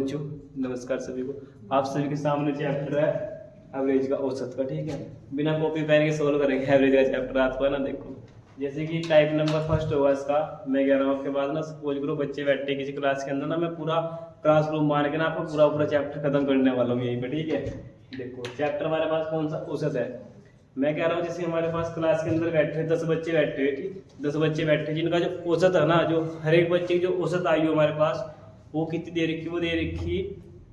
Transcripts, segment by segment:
बच्चों, नमस्कार सभी को। आप सभी के सामने चैप्टर है एवरेज का औसत का, ठीक है। बिना कॉपी पेन के सोल्व करेंगे एवरेज का चैप्टर आपको, है ना। देखो जैसे कि टाइप नंबर फर्स्ट होगा इसका, मैं कह रहा हूँ। आपके बाद ना सपोज करो बच्चे बैठे किसी क्लास के अंदर ना, मैं पूरा क्लासरूम मान के ना आपको पूरा चैप्टर खत्म करने वाला हूँ यहीं पे, ठीक है। देखो चैप्टर हमारे पास कौन सा, औसत है। मैं कह रहा हूँ जैसे हमारे पास क्लास के अंदर बैठे 10 बच्चे बैठे, ठीक। 10 बच्चे बैठे जिनका जो औसत है ना, जो हर एक बच्चे की जो औसत आयु हमारे पास वो कितनी दे रखी, वो दे रखी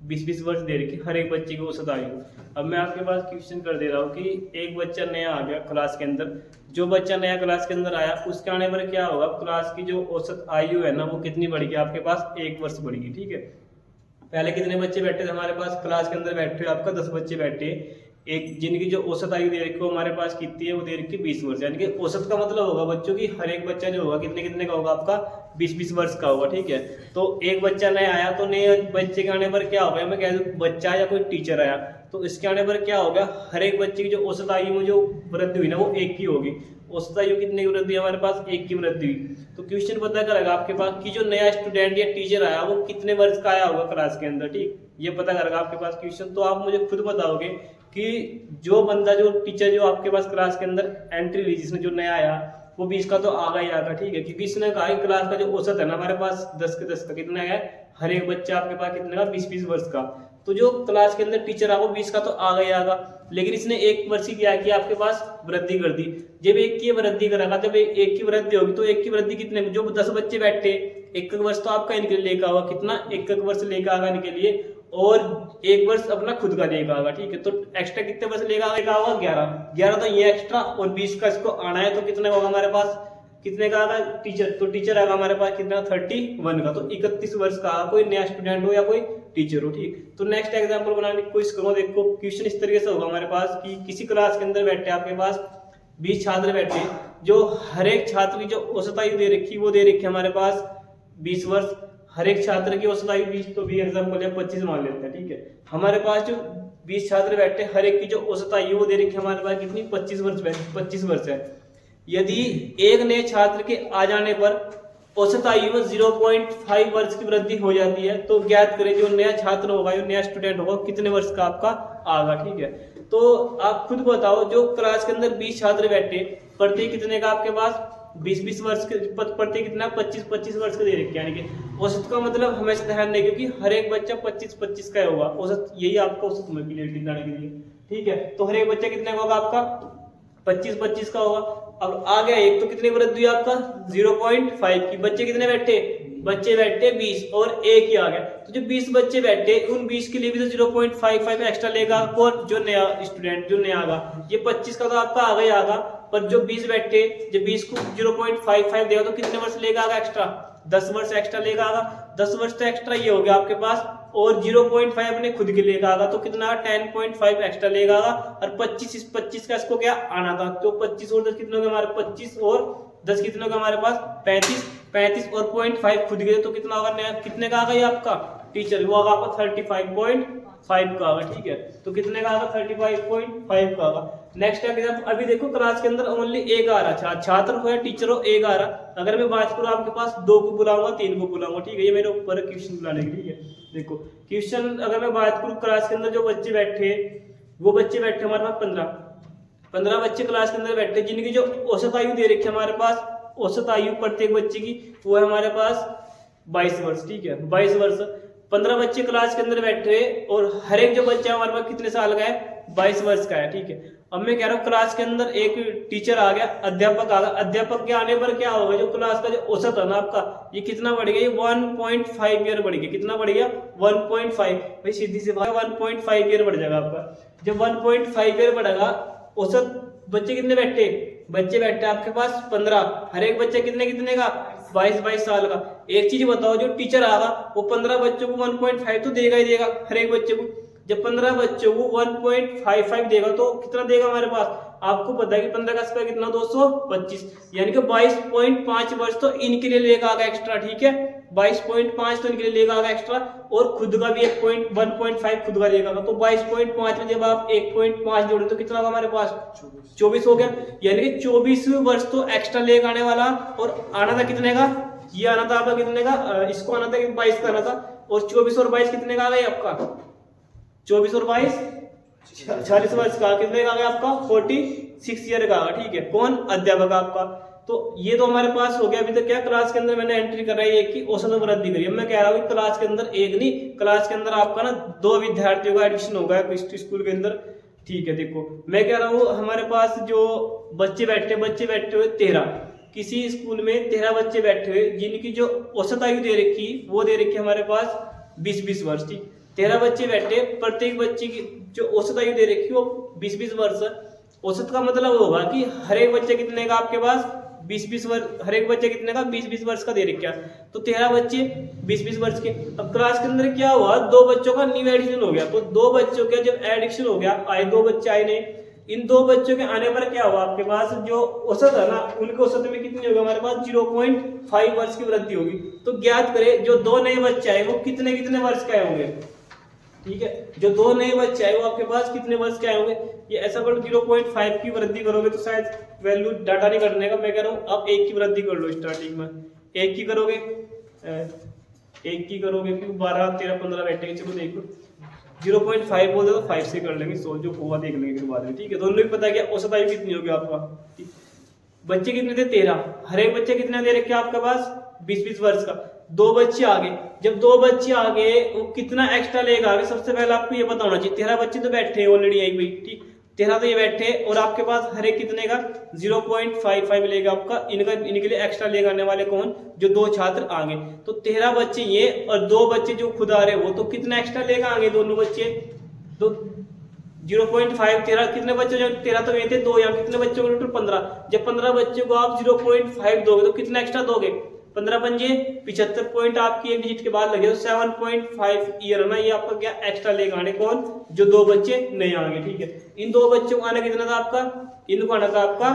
20-20 वर्ष दे रखी हर एक बच्चे की औसत आयु। अब मैं आपके पास क्वेश्चन कर दे रहा हूँ कि एक बच्चा नया आ गया क्लास के अंदर। जो बच्चा नया क्लास के अंदर आया उसके आने पर क्या होगा, क्लास की जो औसत आयु है ना वो कितनी बढ़ेगी, आपके पास 1 वर्ष बढ़ेगी, ठीक है। पहले कितने बच्चे बैठे थे हमारे पास क्लास के अंदर, बैठे आपका 10 बच्चे बैठे। एक जिनकी जो औसत आयु दे रखी है हमारे पास कितनी है, वो दे रखी 20 वर्ष। यानी कि औसत का मतलब होगा बच्चों की हर एक बच्चा जो होगा कितने कितने का होगा, आपका 20-20 वर्ष का होगा, ठीक है। तो एक बच्चा नया आया तो नए बच्चे के आने पर क्या होगा, मैं कह दूं बच्चा या कोई टीचर आया तो इसके आने पर क्या होगा, हर एक बच्चे की जो औसत आयु में जो वृद्धि हुई ना वो 1 की होगी। औसत आयु कितने की वृद्धि हमारे पास, 1 की वृद्धि हुई। तो क्वेश्चन पता करेगा आपके पास कि जो नया स्टूडेंट या टीचर आया वो कितने वर्ष का आया होगा क्लास के अंदर, ठीक। ये पता करेगा आपके पास क्वेश्चन। तो आप मुझे खुद बताओगे कि जो बंदा, जो टीचर जो आपके पास क्लास के अंदर एंट्री ली, जिसने जो नया आया वो 20 का तो आगा ही आगा, ठीक है। क्योंकि इसने कहा क्लास का जो औसत है ना हमारे पास 10 के 10 का कितना है, हर एक बच्चा आपके पास कितने का, 20-20 वर्ष का। तो जो क्लास के अंदर टीचर आ वो 20 का तो आगा ही आगा, लेकिन इसने 1 वर्ष ही क्या किया, आपके पास वृद्धि कर दी। जब 1 की वृद्धि करेगा, जब 1 की वृद्धि होगी तो 1 की वृद्धि कितने, जो 10 बच्चे बैठे 1 वर्ष तो आपका इनके लिए लेकर आगा, कितना 1 वर्ष लेकर आगा इनके लिए, और 1 वर्ष अपना खुद का लेकर आगा, ठीक है। तो एक्स्ट्रा कितने वर्ष लेकर आगा, 11 तो ये एक्स्ट्रा, और 20 का इसको आना है तो कितने होगा हमारे पास, कितने का आगा टीचर, तो टीचर आएगा हमारे पास कितना 31 का, तो 31 वर्ष का कोई नया स्टूडेंट हो या कोई टीचर हो, ठीक। तो नेक्स्ट एग्जांपल बनाने की कोशिश करो। देखो क्वेश्चन इस तरीके से होगा हमारे पास कि किसी क्लास के अंदर बैठे आपके पास 20 छात्र बैठे, जो हर एक छात्र की जो औसत आयु दे रखी वो दे रखी हमारे पास 20 वर्ष। हर एक छात्र की औसत आयु 20, तो 20 एग्जाम्पल या 25 मान लेते हैं, ठीक है। हमारे पास जो 20 छात्र बैठे हर एक की जो औसत आयु वो दे रखी हमारे पास कितनी, 25 वर्ष है। यदि एक नए छात्र के आ जाने पर औसत आयु में 0.5 वर्ष की वृद्धि हो जाती है, तो ज्ञात करें जो नया छात्र होगा, जो नया स्टूडेंट होगा कितने वर्ष का आपका आगा, ठीक है। तो आप खुद बताओ, जो क्लास के अंदर 20 छात्र बैठे, प्रत्येक कितने का आपके पास 20-20 वर्ष के, प्रत्येक कितना 25-25 वर्ष का दे रखे। यानी कि औसत का मतलब हमेशा ध्यान दें, क्योंकि हर एक बच्चा 25-25 का होगा औसत, यही आपका औसत में क्लियरिटी लाने के लिए, ठीक है। तो हर एक बच्चा कितने का होगा, आपका 25-25 का होगा। अब आ गया एक, तो कितनी वृद्धि हुई आपका 0.5 की। बच्चे कितने बैठे, बच्चे बैठे 20 और 1 ही आ गया। तो जो 20 बच्चे बैठे उन 20 के लिए भी तो 0.55 एक्स्ट्रा लेगा कौन, जो नया स्टूडेंट जो नया आगा। ये 25 का तो आपका आगा ही आगा, पर जो 20 बैठे, जब 20 को 0.55 देगा तो कितने वर्ष लेगा आगा एक्स्ट्रा, 10 वर्ष एक्स्ट्रा लेगा आगा। 10 वर्ष तो एक्स्ट्रा ये हो गया आपके पास, और 0.5 अपने खुद के लेगा आगा, तो कितना 10.5 एक्स्ट्रा लेगा आगा। और 25 का इसको क्या आना था, तो 25 और 10 कितने हो गए हमारे, 25 और 10 कितने हो गए हमारे पास 35 और 0.5 खुद के, तो कितना होगा नया, कितने का आगा ये आपका टीचर, वो आगा आपका 35.5 का आगा, ठीक है। तो कितने का आगा, 35.5 का आगा। नेक्स्ट एग्जांपल, अभी देखो क्लास के अंदर ओनली 1 आ रहा, छात्र हो या टीचर हो 1 आ रहा। अगर मैं बात करूं आपके पास 2 को बुलाऊंगा, 3 को बुलाऊंगा, ठीक है। ये मेरे ऊपर क्वेश्चन बुलाने के लिए, देखो क्वेश्चन अगर मैं बात करूं क्लास के अंदर जो बच्चे बैठे, वो बच्चे बैठे हमारे पास 15 बच्चे क्लास के अंदर बैठे, जिनकी जो औसत आयु दे रखी है हमारे पास, औसत आयु प्रत्येक बच्चे की वो है हमारे पास 22 वर्ष, ठीक है, 22 वर्ष। 15 बच्चे क्लास के अंदर बैठे और हर एक जो बच्चा हमारे पास कितने साल का है, 22 वर्ष का है, ठीक है। अब मैं कह रहा हूँ क्लास के अंदर एक टीचर आ गया, अध्यापक आ गया। अध्यापक के आने पर क्या होगा, जो क्लास का जो औसत है ना आपका, ये कितना बढ़ गया, ये 1.5 ईयर बढ़ गया। कितना बढ़ गया, 1.5, भाई सीधी सी बात, 1.5 ईयर बढ़ जाएगा आपका। जब 1.5 ईयर बढ़ेगा, औसत बच्चे कितने बैठे, बच्चे बैठे आपके पास 15, हर एक बच्चे कितने का 22 साल का। एक चीज बताओ, जो टीचर आएगा वो 15 बच्चों को 1.5 तो देगा ही देगा हर एक बच्चे को। जब 15 बच्चों को 1.55 देगा तो कितना देगा हमारे पास, आपको पता है कि 15 का स्क्वायर कितना 225, यानी कि 22.5 वर्ष तो इनके लिए लेगा आगा एक्स्ट्रा, ठीक है। 22.5 तो इनके लिए लेगा आगा एक्स्ट्रा, और खुद का भी 1.5 खुद का लेगा। तो 22.5 में जब आप 1.5 जोड़े तो कितना होगा हमारे पास 24 हो गया। यानी कि 24 वर्ष तो एक्स्ट्रा लेगा आने वाला, और आना था कितने का, ये आना था आपका कितने का, इसको आना था 22 का आना था, और 24 और 22 कितने का आ गया आपका? 24 और 22 46 वर्ष का। कितने का आ गया आपका? 46 ईयर का आ गया। ठीक है, कौन? अध्यापक आपका। तो ये तो हमारे पास हो गया। अभी तक क्या क्लास के अंदर मैंने एंट्री कर रही है एक की औसत वृद्धि करी है। मैं कह रहा हूँ क्लास के अंदर एक नहीं, क्लास के अंदर आपका ना 2 विद्यार्थियों का एडमिशन होगा स्कूल के अंदर। ठीक है, देखो मैं कह रहा हूँ हमारे पास जो बच्चे बैठे हुए 13, किसी स्कूल में 13 बच्चे बैठे हुए जिनकी जो औसत आयु दे रखी वो दे रखी हमारे पास 20-20 वर्ष। ठीक, 13 बच्चे बैठे, प्रत्येक बच्चे की जो औसत आयु दे रखी वो 20-20 वर्ष। औसत का मतलब होगा कि हर एक बच्चे कितने का आपके पास? 20-20 वर्ष। हर एक बच्चे कितने का? 20-20 वर्ष का दे रखा। तो 13 बच्चे 20-20 वर्ष के। अब क्लास के अंदर क्या हुआ? 2 बच्चों का न्यू एडिशन हो गया। तो 2 बच्चों का जब एडिशन हो गया, आए 2 बच्चे आए नहीं, इन 2 बच्चों के आने पर क्या हुआ आपके पास? जो औसत है ना, उनके औसत में कितनी होगी हमारे पास? 0.5 वर्ष की वृद्धि होगी। तो ज्ञात करें जो 2 नए बच्चे आए वो कितने कितने वर्ष के आए होंगे? ठीक है, जो 2 नए बच्चे आए वो आपके पास कितने वर्ष के आए होंगे? ये ऐसा करो 0.5 की वृद्धि करोगे तो शायद वैल्यू डाटा नहीं करने का। मैं कह रहा हूँ आप 1 की वृद्धि कर लो स्टार्टिंग में। 1 की करोगे, 1 की करोगे फिर 12, 13, 15 बैठेंगे। चलो देखो 0.5 बोल दे तो 5 से कर लेंगे, सोल्व जो होगा देख लेंगे फिर बाद में। ठीक है, दोनों भी पता है क्या औसत आयु कितनी होगी आपका? बच्चे कितने थे? 13। हर एक बच्चे कितने दे रखे आपके पास? 20-20 वर्ष का। 2 बच्चे आ गए, जब 2 बच्चे आ गए वो कितना एक्स्ट्रा लेगा आगे? सबसे पहले आपको ये पता होना चाहिए। 13 बच्चे तो बैठे ऑलरेडी आई भाई। ठीक, 13 तो ये बैठे और आपके पास हर एक कितने का? 0.55 लेगा आपका। इनके लिए एक्स्ट्रा ले आने वाले कौन? जो 2 छात्र आगे। तो 13 बच्चे ये और 2 बच्चे जो खुद आ रहे वो तो कितना एक्स्ट्रा लेगा आगे दोनों बच्चे? तो 0.5 13 कितने बच्चे? जब 13 तो ये थे 2, यहाँ कितने बच्चों को? टोटल 15। जब 15 बच्चों को आप 0.5 दोगे तो कितना एक्स्ट्रा दोगे? 15 पंजे 75 पॉइंट आपकी एक डिजिट के बाद लगे तो 7.5 ईयर ना, ये आपका क्या एक्स्ट्रा लेगा आने कौन? जो 2 बच्चे नए आएंगे। ठीक है, इन 2 बच्चों को आना कितना था आपका? इनको आना था आपका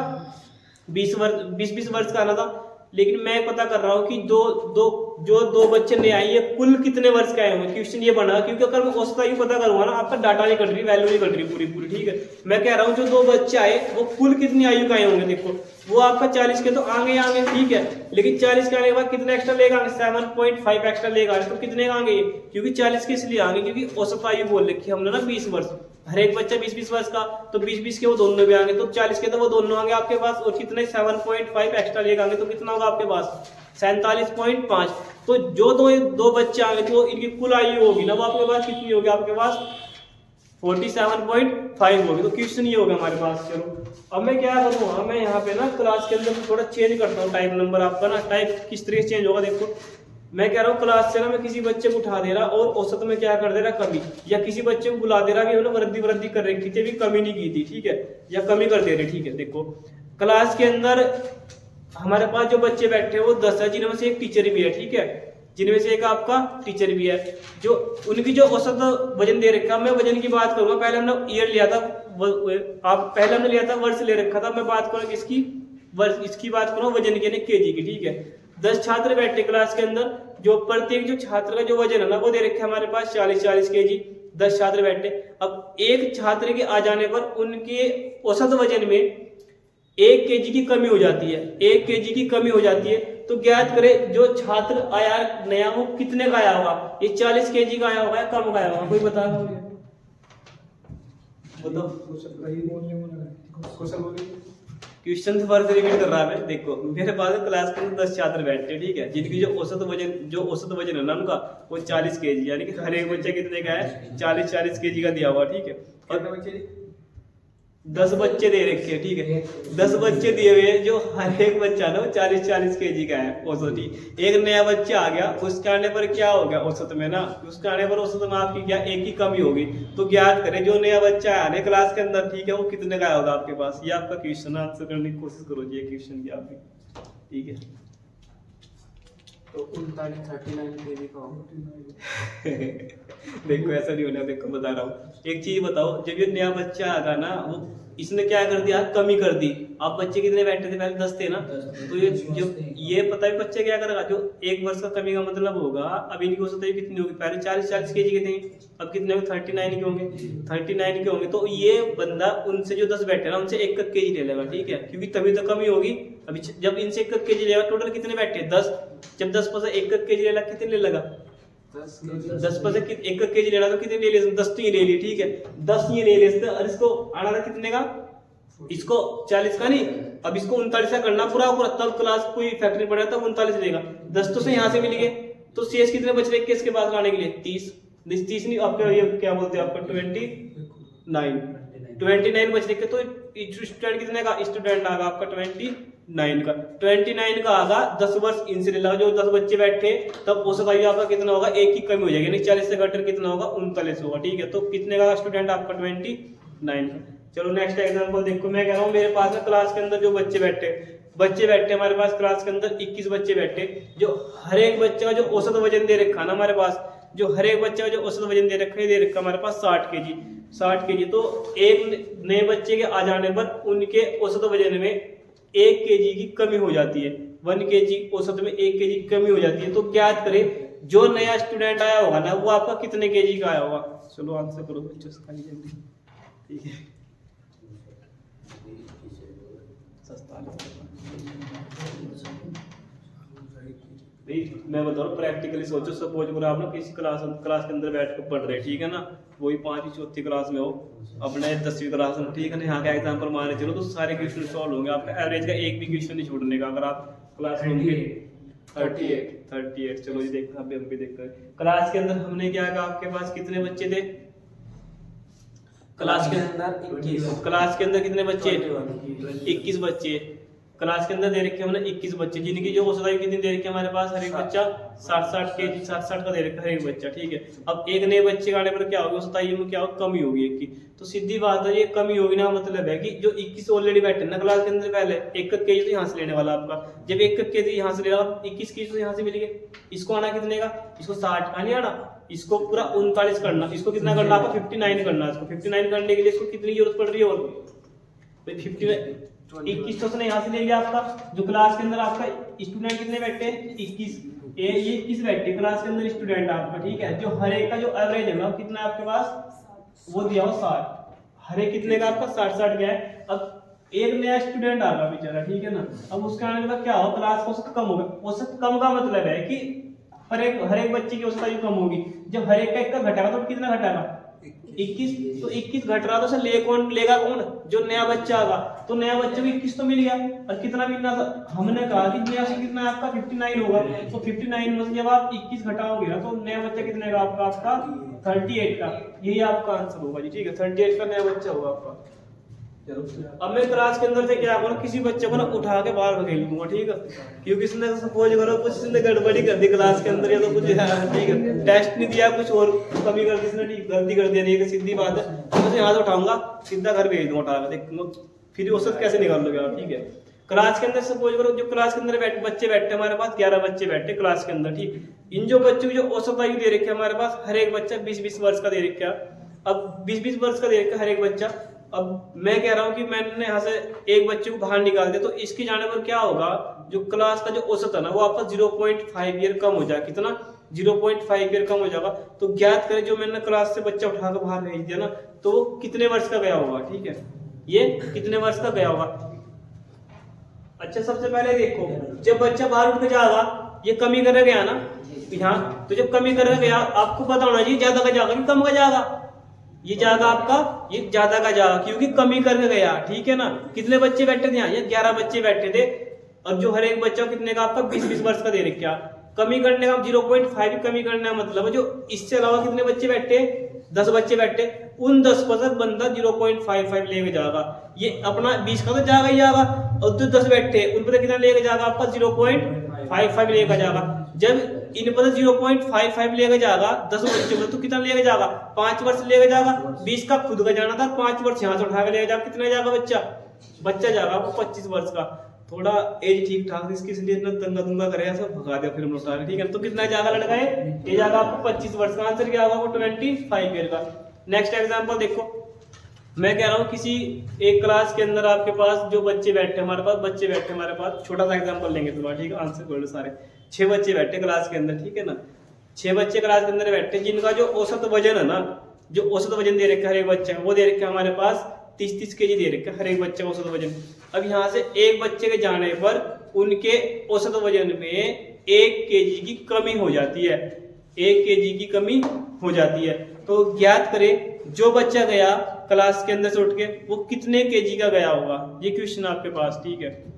20-20 वर्ष का आना था। लेकिन मैं पता कर रहा हूँ कि जो 2 बच्चे नए आए ये कुल कितने वर्ष के आए होंगे। क्वेश्चन ये बना क्योंकि अगर मैं औसत आयु पता करूंगा ना, आपका डाटा नहीं कट रही, वैल्यू नहीं कट रही पूरी। ठीक है, मैं कह रहा हूँ जो 2 बच्चे आए वो कुल कितनी आयु का आए होंगे? देखो वो आपका 40 के तो आगे। ठीक है, लेकिन 40 के आने के बाद कितना एक्स्ट्रा लेगा? 7.5 एक्स्ट्रा लेगा। तो कितने का आगे? क्योंकि 40 के इसलिए आगे क्योंकि औसत आयु बोल रखी हमने ना 20 वर्ष। हर एक बच्चा 20-20 वर्ष का, तो 20-20 के वो दोनों भी आएंगे। तो 40 के तो वो दोनों आएंगे आपके पास और कितने? 7.5 एक्स्ट्रा लेगा आएंगे। तो कितना होगा आपके पास? 47.5। तो जो 2 बच्चे आएंगे तो इनकी कुल आयु होगी ना वो आपके पास कितनी होगी? आपके पास 47.5 होगी। तो क्वेश्चन ये होगा हमारे पास। चलो अब मैं क्या करूँगा, मैं यहाँ पे ना क्लास के अंदर थोड़ा चेंज करता हूँ टाइप नंबर आपका ना। टाइप किस तरह से चेंज होगा देखो, मैं कह रहा हूँ क्लास से ना मैं किसी बच्चे को उठा दे रहा और औसत में क्या कर दे रहा? कमी। या किसी बच्चे को बुला दे रहा कि उन्होंने वृद्धि कर रखी थी, भी कमी नहीं की थी। ठीक है, या कमी कर दे रहे। ठीक है, देखो क्लास के अंदर हमारे पास जो बच्चे बैठे हैं वो 10 है, जिनमें से एक टीचर भी है। ठीक है, जिनमें से एक आपका टीचर भी है। जो उनकी जो औसत वजन दे रखा, मैं वजन की बात करूंगा। पहले हमने ईयर लिया था, पहले हमने लिया था वर्ष ले रखा था। मैं बात करूँ इसकी वर्ष, इसकी बात करूँ वजन की केजी की। ठीक है, 10 छात्र बैठे क्लास के अंदर, जो प्रत्येक जो छात्र का जो वजन है ना वो दे रखे हमारे पास 40 केजी। 10 छात्र बैठे। अब एक छात्र के आ जाने पर उनके औसत वजन में 1 केजी की कमी हो जाती है। 1 केजी की कमी हो जाती है। तो ज्ञात करें जो छात्र आया नया वो कितने का आया होगा? ये 40 केजी का आया होगा या कम का आया होगा? कोई बता दो। क्वेश्चन फर्स्ट रिपीट कर रहा है मैं। देखो मेरे पास क्लास के अंदर 10 छात्र बैठते, ठीक है, जिनकी जो औसत वजन है ना उनका वो 40 केजी, यानी कि हर एक बच्चा कितने का है? 40 केजी का दिया हुआ। ठीक है, और 10 बच्चे दे रखे, ठीक है, 10 बच्चे दिए हुए जो हर एक बच्चा ना 40 केजी का है औसत ही। एक नया बच्चा आ गया, उसके आने पर क्या हो गया औसत में ना, उसके आने पर औसत में आपकी क्या 1 की कमी होगी। तो ज्ञात करें जो नया बच्चा आने क्लास के अंदर, ठीक है, वो कितने का होगा आपके पास। ये आपका क्वेश्चन आंसर करने की कोशिश करो जी, क्वेश्चन की आपकी, ठीक है। तो 39 केजी का होगा। देखो ऐसा नहीं होना, देखो बता रहा हूँ। एक चीज बताओ, जब ये नया बच्चा आगा ना, वो इसने क्या कर दिया? कमी कर दी। आप बच्चे कितने बैठे थे पहले? 10 थे ना। तो ये जो ये पता है बच्चे क्या करेगा, जो 1 वर्ष का कमी का मतलब होगा, अब इनकी औसत कितनी होगी? पहले 40 केजी के थे, अब कितने होंगे? 39 के होंगे। 39 के होंगे। तो ये बंदा उनसे जो 10 बैठे ना उनसे 1 केजी ले लेगा, ठीक है, क्योंकि तभी तो कमी होगी। अभी जब इनसे 1 केजी लेगा, टोटल कितने बैठे? 10। जब 10 पर से 1 केजी ले लगा, कितने ले लगा? 10% एक के जी लेना तो कितनी ले ली? 10 तो ये ले ली, ठीक है, 10 ये ले ली, और इसको आना था कितने का? इसको 40 का नहीं, अब इसको 39 का करना पूरा पूरा, तब क्लास कोई फैक्टरी पड़ा तब 39 लेगा। 10 तो से यहाँ से मिल गए, तो शेष कितने बच रहे इसके बाद लाने के लिए? 30 नहीं आपका, ये क्या बोलते हैं आपका 29 बच रहे, तो स्टूडेंट कितने का? स्टूडेंट आगा आपका 29 का आगा, 10 वर्ष इनसे ले लगा, जो 10 बच्चे बैठे तब औसत आयु आपका कितना होगा? एक की कमी हो जाएगी, यानी 40 से घटकर कितना होगा? 39 होगा, ठीक है। तो कितने का स्टूडेंट आपका? 29 का। चलो नेक्स्ट एग्जांपल देखो, मैं कह रहा हूँ मेरे पास में क्लास के अंदर जो बच्चे बैठे हमारे पास क्लास के अंदर 21 बच्चे बैठे, जो हर एक बच्चे का जो औसत वजन दे रखा ना हमारे पास, जो हर एक बच्चे का जो औसत वजन दे रखा हमारे पास 60 केजी। तो एक नए बच्चे के आ जाने पर उनके औसत वजन में 1 केजी की कमी हो जाती है, 1 केजी औसत में 1 केजी की कमी हो जाती है। तो क्या करें, जो नया स्टूडेंट आया होगा ना वो आपका कितने केजी का आया होगा? चलो आंसर करो बच्चों जल्दी, ठीक है। मैं बता रहा हूँ प्रैक्टिकली सोचो, सपोज करो आप ना किसी क्लास के अंदर बैठ कर पढ़ रहे, ठीक है ना, वही 5वीं 4थी क्लास में हो, अपने 10वीं क्लास में, ठीक है ना, यहाँ का एग्जाम्पल माने चलो तो सारे क्वेश्चन सॉल्व होंगे, आपका एवरेज का एक भी क्वेश्चन नहीं छूटने का, अगर आप क्लास में होंगे 38। चलो ये देखो, अभी हम भी देखते हैं क्लास के अंदर हमने क्या कहा, आपके पास कितने बच्चे थे क्लास के अंदर कितने बच्चे? 21 बच्चे क्लास के अंदर दे रखे हमने 21 बच्चे, जिनकी जो औसत आयु कितनी दे रखी है हमारे पास? हर एक बच्चा 60 केजी, 60 का दे रखा है हर एक बच्चा, ठीक है। अब एक नए बच्चे के आने पर क्या होगी? औसत आयु में क्या होगी? कमी होगी एक की। तो सीधी बात है, ये कमी होगी ना, मतलब है कि जो 21 ऑलरेडी बैठे ना क्लास के अंदर, पहले 1 केजी तो यहाँ से लेने वाला आपका, जब 1 केजी यहाँ से लेगा 21 केजी तो यहाँ से मिल गए, इसको आना कितने का? इसको 60 का नहीं आना, इसको पूरा 39 करना, इसको कितना करना आपको? 59 करना। इसको 59 करने के लिए इसको कितनी जरूरत पड़ रही है? और 21 तो उसने यहाँ से ले लिया आपका, जो क्लास के अंदर आपका स्टूडेंट कितने बैठे? 21, ये 21 बैठे क्लास के अंदर स्टूडेंट आपका, ठीक है। जो हर एक का जो एवरेज है ना कितना है आपके पास? वो दिया हो 60, हर एक कितने का आपका? 60 गया है। अब एक नया स्टूडेंट आ गया बेचारा, ठीक है ना, अब उसके आने के बाद क्या हो? क्लास का औसत कम होगा। औसत कम का मतलब है कि हर एक बच्चे की औसत आयु कम होगी। जब हर एक का 1 घटाएगा तो कितना घटाएगा? 21। तो 21 घट रहा, तो उसे लेगा कौन? जो नया बच्चा आगा। तो नया बच्चे को 21 तो मिल गया, और कितना मिलना था? हमने कहा कि नया से कितना आपका 59 होगा, तो 59 में से जब आप 21 घटाओगे ना, तो नया बच्चा कितने का आपका? 38 का। यही आपका आंसर होगा जी, ठीक है, 38 का नया बच्चा होगा आपका। चलो अब मैं क्लास के अंदर से क्या करूँ, किसी बच्चे को ना उठा के बाहर धकेल दूंगा, ठीक है, क्योंकि इसने सपोज करो कुछ इसने गड़बड़ी कर दी क्लास के अंदर, या तो कुछ ठीक है टेस्ट नहीं दिया, कुछ और कमी कर दी इसने, गलती कर दिया, नहीं सीधी बात है, तो यहाँ से उठाऊंगा सीधा घर भेज दूंगा उठा के, देखूंगा फिर औसत कैसे निकाल लोगे आप, ठीक है। क्लास के अंदर सपोज करो जो क्लास के अंदर बच्चे बैठे हमारे पास 11 बच्चे बैठे क्लास के अंदर, ठीक, इन जो बच्चों की जो औसत आयु दे रखी है हमारे पास, हर एक बच्चा 20-20 वर्ष का दे रखा। अब 20-20 वर्ष का दे रखा हर एक बच्चा। अब मैं कह रहा हूँ कि मैंने यहाँ से एक बच्चे को बाहर निकाल दिया, तो इसके जाने पर क्या होगा, जो क्लास का जो औसत है ना वो आपका 0.5 ईयर कम हो जाएगा। कितना? 0.5 ईयर कम हो जाएगा। तो ज्ञात करें जो मैंने क्लास से बच्चा उठाकर बाहर भेज दिया ना, तो वो कितने वर्ष का गया होगा, ठीक है, ये कितने वर्ष का गया होगा। अच्छा सबसे पहले देखो, जब बच्चा बाहर उठ के जाएगा, ये कमी कर गया ना यहाँ, तो जब कमी कर गया आपको पता होना चाहिए ज्यादा का जाएगा कि कम का जाएगा। ये जाएगा आपका, ये ज्यादा का जाएगा क्योंकि कमी करके गया, ठीक है ना। कितने बच्चे बैठे थे यहाँ? ये 11 बच्चे बैठे थे। अब जो हर एक बच्चा कितने का आपका 20-20 वर्ष का दे रखे, क्या कमी करने का 0.5 कमी करने का मतलब है जो इससे अलावा कितने बच्चे बैठे? 10 बच्चे बैठे, उन 10 पर से बंदा 0.55 लेके जाएगा। ये अपना 20 का तो जाएगा ही जाएगा, और जो 10 बैठे उन पर कितना लेके जाएगा आपका 0.55 लेके जाएगा। जब इन पर 0.55 लेके जाएगा 10 बच्चों में, तो कितना लेके जाएगा? 5 वर्ष लेके जाएगा। 20 का खुद का जाना था, 5 वर्ष यहाँ से उठा के लेके जाएगा, कितना जाएगा बच्चा जाएगा आपको 25 वर्ष का। थोड़ा एज ठीक ठाक इसकी, इसलिए इतना दंगा दुंगा करेगा, सब भगा दिया फिर उठा के, ठीक है। तो कितना जाएगा लड़का है? ये जाएगा आपको 25 वर्ष का। आंसर क्या होगा? वो 25 ईयर का। नेक्स्ट एग्जाम्पल देखो, मैं कह रहा हूँ किसी एक क्लास के अंदर आपके पास जो बच्चे बैठे हमारे पास, छोटा सा एग्जाम्पल लेंगे तुम्हारा, ठीक है, आंसर कर लो सारे। 6 बच्चे बैठे क्लास के अंदर, ठीक है ना, 6 बच्चे क्लास के अंदर बैठे, जिनका जो औसत वजन है ना, जो औसत वजन दे रखा है हर एक बच्चे, वो दे रखा है हमारे पास 30-30 केजी दे रखा है हर एक बच्चे का औसत वजन। अब यहाँ से एक बच्चे के जाने पर उनके औसत वजन में 1 केजी की कमी हो जाती है। 1 kg की कमी हो जाती है। तो ज्ञात करें जो बच्चा गया क्लास के अंदर से उठ के वो कितने केजी का गया होगा, ये क्वेश्चन आपके पास, ठीक है।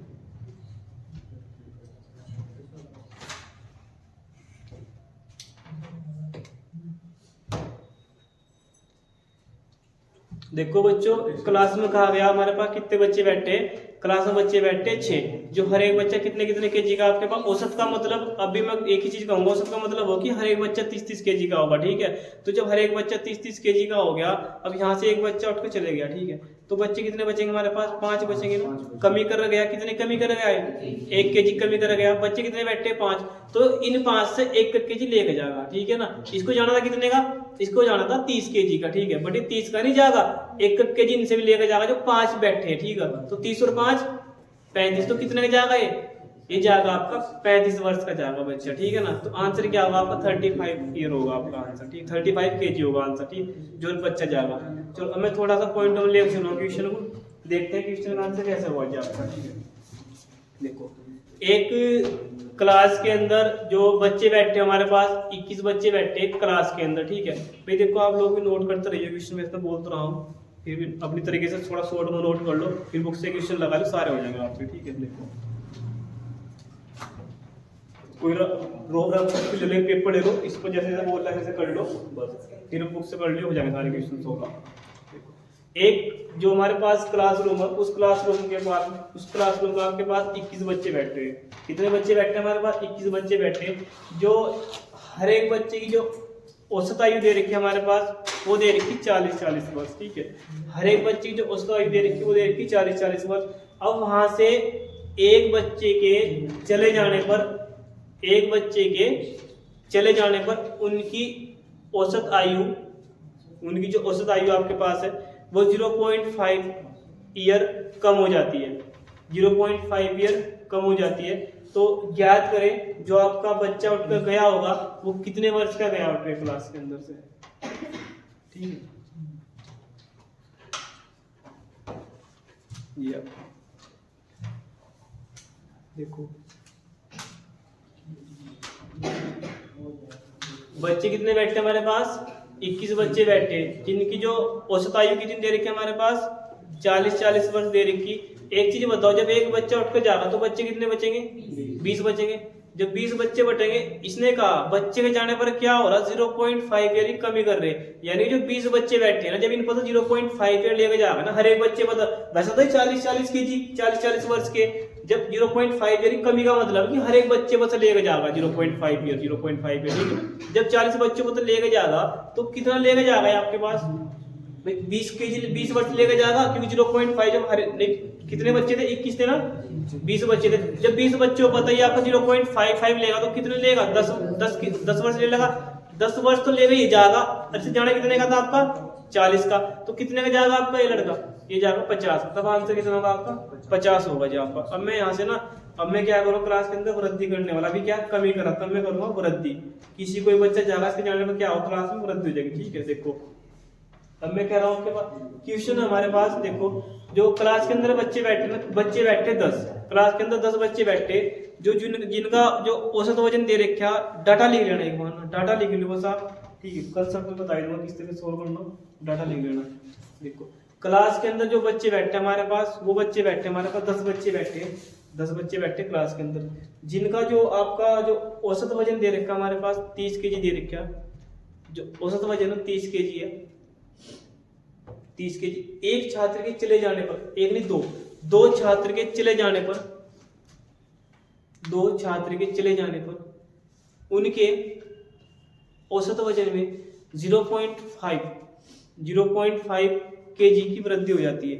देखो बच्चों, क्लास में कहा गया हमारे पास कितने बच्चे बैठे, क्लास में बच्चे बैठे 6, जो हर एक बच्चा कितने कितने केजी का आपके पास, औसत का मतलब अभी मैं एक ही चीज कहूंगा, औसत का मतलब हो कि हर एक बच्चा 30-30 केजी का होगा, ठीक है। तो जब हर एक बच्चा 30-30 केजी का हो गया, अब यहाँ से एक बच्चा उठ के चले गया, ठीक है, तो बच्चे कितने बचेंगे हमारे पास, 5 बचेंगे ना। कमी कर गया, कितने कमी कर गया, 1 केजी कमी कर गया, बच्चे कितने बैठे 5, तो इन 5 से 1 केजी लेके जाएगा, ठीक है ना। इसको जाना था कितने का, इसको जाना था 30 केजी का, ठीक है, बट ये 30 का नहीं जाएगा, 1 केजी इनसे भी लेके जाएगा जो 5 बैठे हैं, ठीक है। तो 30 और 5 35, तो कितने का जाएगा ये जाएगा आपका 35 वर्ष का जाएगा बच्चा, ठीक है ना। तो आंसर क्या होगा आपका 35 ईयर होगा आपका आंसर, ठीक, 35 केजी होगा आंसर, ठीक, जो बच्चा जाएगा। चलो अब मैं थोड़ा सा पॉइंट ऑफ ले सुनो क्वेश्चन को, देखते हैं क्वेश्चन का आंसर कैसे हुआ आपका, ठीक है। देखो, एक क्लास के अंदर जो बच्चे बैठे हमारे पास 21 बच्चे बैठे क्लास के अंदर, ठीक है भाई। देखो आप लोग भी नोट करते रहिए, क्वेश्चन में बोल तो रहा हूँ, फिर भी अपनी तरीके से थोड़ा शॉर्ट में नोट कर लो, फिर बुक से क्वेश्चन लगा लो, सारे हो जाएंगे आपके, ठीक है। देखो कोई ले लो, पेपर ले लो, इसको जैसे जैसे बोल रहा है जैसे कर लो, बस फिर बुक से कर लियो, हो जाएंगे सारे क्वेश्चन होगा। एक जो हमारे पास क्लासरूम है, उस क्लासरूम के पास, उस क्लासरूम का आपके पास 21 बच्चे बैठे हैं, कितने बच्चे बैठे हैं हमारे पास, 21 बच्चे बैठे हैं, जो हर एक बच्चे की जो औसत आयु दे रखी है हमारे पास, वो दे रखी 40-40 वर्ष, ठीक है। हर एक बच्चे की जो औसत आयु दे रखी है वो दे रखी 40-40 वर्ष। अब वहां से एक बच्चे के चले जाने पर, एक बच्चे के चले जाने पर उनकी औसत आयु, उनकी जो औसत आयु आपके पास है वो 0.5 ईयर कम हो जाती है, 0.5 ईयर कम हो जाती है। तो ज्ञात करें जो आपका बच्चा उठकर गया होगा वो कितने वर्ष का गया उठकर क्लास के अंदर से, ठीक है। ये देखो बच्चे कितने बैठे हमारे पास, 21 बच्चे बैठे, जिनकी जो औसत आयु कितनी दे रखी है हमारे पास, 40-40 वर्ष दे रखी। एक चीज बताओ, जब एक बच्चा उठकर जाएगा तो बच्चे कितने बचेंगे, 20 बचेंगे। जब 20 बच्चे बटेंगे, इसने कहा बच्चे के जाने पर क्या हो रहा, 0.5 ईयर की कमी कर रहे, यानी जो 20 बच्चे बैठे हैं ना, जब इनको तो 0.5 ईयर लेके जाएगा ना, हर एक बच्चे बता वैसा तो 40-40 केजी, 40-40 वर्ष के, जब 0.5 ईयर की कमी का मतलब कि हर एक बच्चे बस लेके जाएगा 0.5 ईयर, 0.5 ईयर, ठीक है। जब 40 बच्चों को तो लेके जाएगा तो कितना लेके जाएगा आपके पास, 20 केजी 20 वर्ष लेके जाएगा, क्योंकि 0.5 जब हर कितने बच्चे थे, 21 थे ना, 20 बच्चे थे। जब 20 बच्चों को बताइए आपका 0.55 लेगा तो कितने लेगा, 10 वर्ष ले लेगा, 10 वर्ष तो लेगा ही जाएगा। अच्छा जाना कितने का था आपका, 40 का, तो कितने का जाएगा आपका ये लड़का, ये जाएगा 50, तब आंसर कितना होगा आपका 50 होगा जी आपका। अब मैं यहाँ से ना, अब मैं क्या करूँ, क्लास के अंदर वृद्धि करने वाला, अभी क्या कमी करा, तब मैं करूँगा वृद्धि, किसी कोई बच्चा जाएगा इसके जाने में क्या हो, क्लास में वृद्धि हो जाएगी, ठीक है। देखो अब मैं कह रहा हूँ आपके पास क्वेश्चन हमारे पास, देखो जो क्लास के अंदर बच्चे बैठे ना, बच्चे बैठे 10, क्लास के अंदर 10 बच्चे बैठे, जो जिनका जो औसत वजन दे रखा, डाटा लिख लेना एक बार, डाटा लिख लो साहब, ठीक है, कल सबको बता दूंगा किस तरह सोल्व करना, डाटा लिख लेना। देखो क्लास के अंदर जो बच्चे बैठे हमारे पास, वो बच्चे बैठे हमारे पास 10 बच्चे बैठे, 10 बच्चे बैठे क्लास के अंदर, जिनका जो आपका जो औसत वजन दे रखा हमारे पास 30 केजी दे रखा, जो औसत वजन 30 केजी है, 30 केजी। एक छात्र के चले जाने पर, एक नहीं दो छात्र के चले जाने पर, 2 छात्र के चले जाने पर उनके औसत वजन में 0.5 केजी की वृद्धि हो जाती है।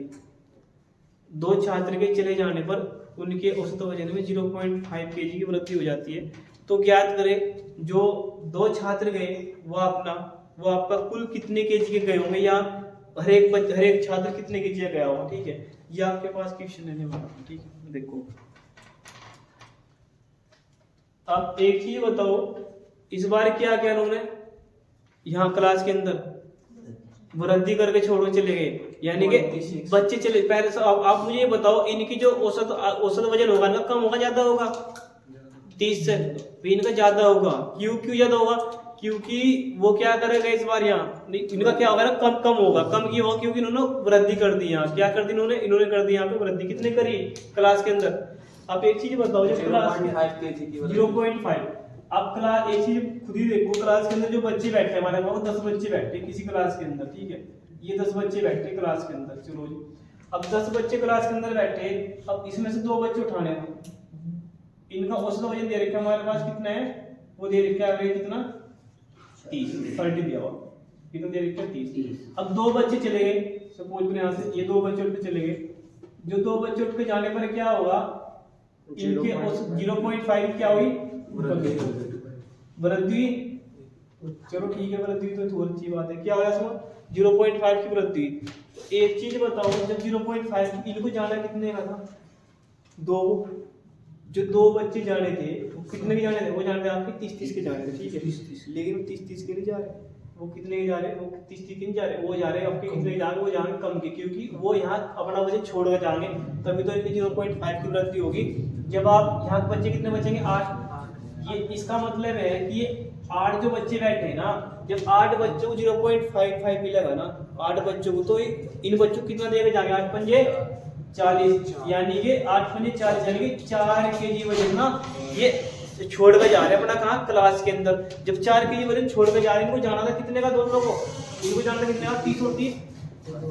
2 छात्र के चले जाने पर उनके औसत वजन में 0.5 केजी की वृद्धि हो जाती है। तो ज्ञात करें जो 2 छात्र गए वो आपका कुल कितने केजी के गए होंगे, या हर एक छात्र कितने केजी का गया होगा, ठीक है। ये आपके पास क्वेश्चन रहने वाला है, ठीक है। देखो अब एक चीज बताओ, इस बार क्या क्या उन्होंने यहाँ क्लास के अंदर वृद्धि करके छोड़ो चले गए, यानी कि बच्चे चले पहले से। अब आप मुझे ये बताओ, इनकी जो औसत वजन होगा ना, कम होगा ज्यादा होगा, 30 से, इनका ज्यादा होगा। क्यों ज्यादा होगा, क्योंकि वो क्या करेगा इस बार यहाँ इनका क्या होगा ना, कम कम होगा, कम की होगा क्योंकि इन्होंने वृद्धि कर दी यहाँ। क्या कर दी इन्होंने कर दी यहाँ पे वृद्धि। कितने करी क्लास के अंदर? आप एक चीज बताओ, जो क्लास 0.5 kg की 0.5, अब क्लास एक चीज खुद ही देखो, क्लास के अंदर जो बच्चे बैठे हैं हमारे पास 10 बच्चे बैठे किसी क्लास के अंदर, ठीक है, ये 10 बच्चे बैठे क्लास के अंदर। चलो जी, अब 10 बच्चे क्लास के अंदर बैठे, अब इसमें से 2 बच्चे उठाने हैं, इनका औसत वजन दे रखा है हमारे पास कितना है, वो दे रखा है एवरेज कितना 30 दिया हुआ, कितना दे रखा है 30। अब 2 बच्चे चले गए, सपोज करें यहाँ से ये 2 बच्चे उठ के चले गए, जो 2 बच्चे उठ के जाने पर क्या होगा, इनके 0.5 क्या हुई वृद्धि। चलो ठीक है, वृद्धि तो थोड़ी अच्छी बात है। क्या होगा इसमें 0.5 की वृद्धि। तो एक चीज बताओ, जब 0.5 इनको जाना कितने का था, 2, जो 2 बच्चे जाने थे वो कितने के जाने थे, वो जाने थे आपके 30 के जाने थे, ठीक है, लेकिन 30 के नहीं जा रहे, वो कितने के जा रहे हैं, वो 30 के नहीं जा रहे, वो जा रहे हैं आपके कितने के जा रहे हैं, वो जा रहे हैं कम के, क्योंकि वो यहाँ अपना वजन छोड़ कर जाएंगे, तभी तो इनकी 0.5 की वृद्धि होगी। जब आप यहाँ बच्चे कितने बचेंगे 8, ये इसका मतलब है कि ये 8 जो बच्चे बैठे हैं ना, जब 8 बच्चों को 0.55 मिलेगा ना, 8 बच्चों को, तो इन बच्चों को कितना देगा जाके 8 पंजे 40, यानी कि 8 पंजे 40, यानी कि 4 kg वजन ना ये छोड़ कर जा रहे हैं अपना कहाँ क्लास के अंदर। जब 4 kg वजन छोड़ कर जा रहे हैं, इनको जाना था कितने का दोनों को, इनको जाना था कितने का 30 और 30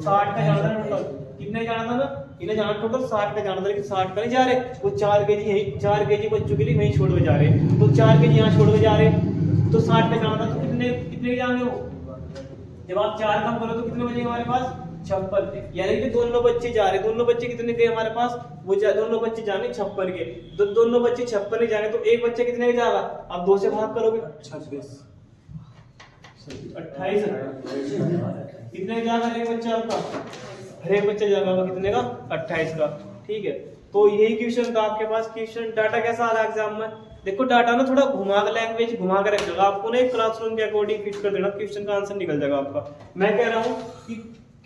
60 का जाना था टोटल, कितने जाना था ना, इन्हें जाना टोटल 60 का जाना था, लेकिन 60 का नहीं जा रहे, वो 4 kg यही 4 kg बच्चों के लिए वहीं छोड़ कर जा रहे हैं, तो 4 kg यहाँ छोड़ कर जा रहे हैं, तो 60 का जाना था, तो कितने के जाएंगे वो, जब आप 4 कम करो तो कितने बचेंगे हमारे पास 56, यानी कि दोनों बच्चे जा रहे हैं, दोनों बच्चे कितने गए हमारे पास, वो दोनों बच्चे जाने 56 के, तो दोनों बच्चे 56 के जाएंगे, तो एक बच्चे कितने के जाएगा, आप 2 से भाग करोगे 26 28 कितने जाएगा एक बच्चा आपका, हर एक बच्चा जाएगा कितने का 28 का, ठीक है। तो यही क्वेश्चन था आपके पास। क्वेश्चन डाटा कैसा आ रहा है एग्जाम में, देखो डाटा ना थोड़ा घुमा कर, लैंग्वेज घुमा कर रखेगा, आपको ना एक क्लासरूम के अकॉर्डिंग फिट कर देना, क्वेश्चन का आंसर निकल जाएगा आपका। मैं कह रहा हूँ कि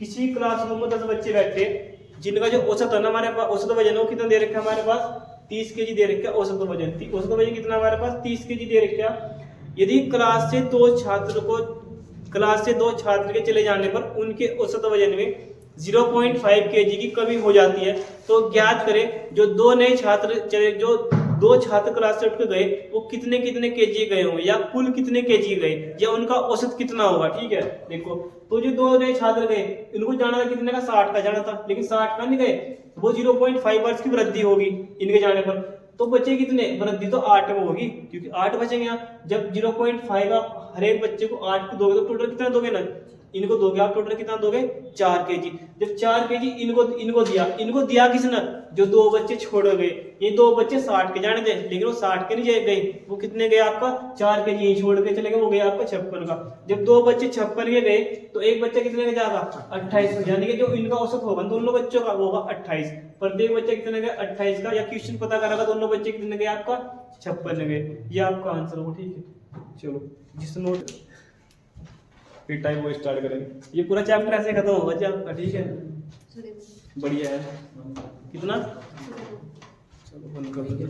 किसी क्लासरूम में 10 बच्चे बैठे, जिनका जो औसत है ना हमारे पास, औसत वजन वो कितना दे रखा है हमारे पास 30 kg दे रखा है औसत वजन। औसत वजन कितना हमारे पास 30 kg दे रखा है। यदि क्लास से 2 छात्र के चले जाने पर उनके औसत वजन में 0.5 kg की कमी हो जाती है, तो ज्ञात करें जो 2 नए छात्र चले, जो 2 छात्र क्लास से उठ के गए, वो कितने kg गए होंगे, या कुल कितने kg गए, या उनका औसत कितना होगा, ठीक है। देखो, तो जो 2 नए छात्र गए, इनको जाना था कितने का 60 का जाना था, लेकिन 60 का नहीं गए, वो 0.5 वर्ष की वृद्धि होगी इनके जाने पर, तो बचे कितने, वृद्धि तो 8 में होगी, क्योंकि 8 बचेंगे यहाँ। जब 0.5 आप हर एक बच्चे को 8 को दोगे, तो टोटल कितना दोगे ना, इनको दोगे आप, टोटल कितना दोगे 4 kg। जब 4 kg इनको दिया किसने, जो 2 बच्चे छोड़ गए, ये 2 बच्चे 60 के जाने थे, लेकिन वो 60 के नहीं गए, वो कितने गए आपका 4 kg यही छोड़ के चले गए, वो गए आपका 56 का। जब 2 बच्चे 56 के गए, तो एक बच्चा कितने का जाएगा 28, यानी कि जो इनका औसत होगा दोनों बच्चों का, वो होगा 28, प्रत्येक बच्चे कितने गए 28 का, या क्वेश्चन पता करेगा दोनों बच्चे कितने गए आपका 56 गए, ये आपका आंसर होगा, ठीक है। चलो जिस नोट फिर टाइम वो स्टार्ट करेंगे, ये पूरा चैप्टर ऐसे खत्म होगा जी आपका, ठीक है, बढ़िया है। कितना, चलो बंद कर दो।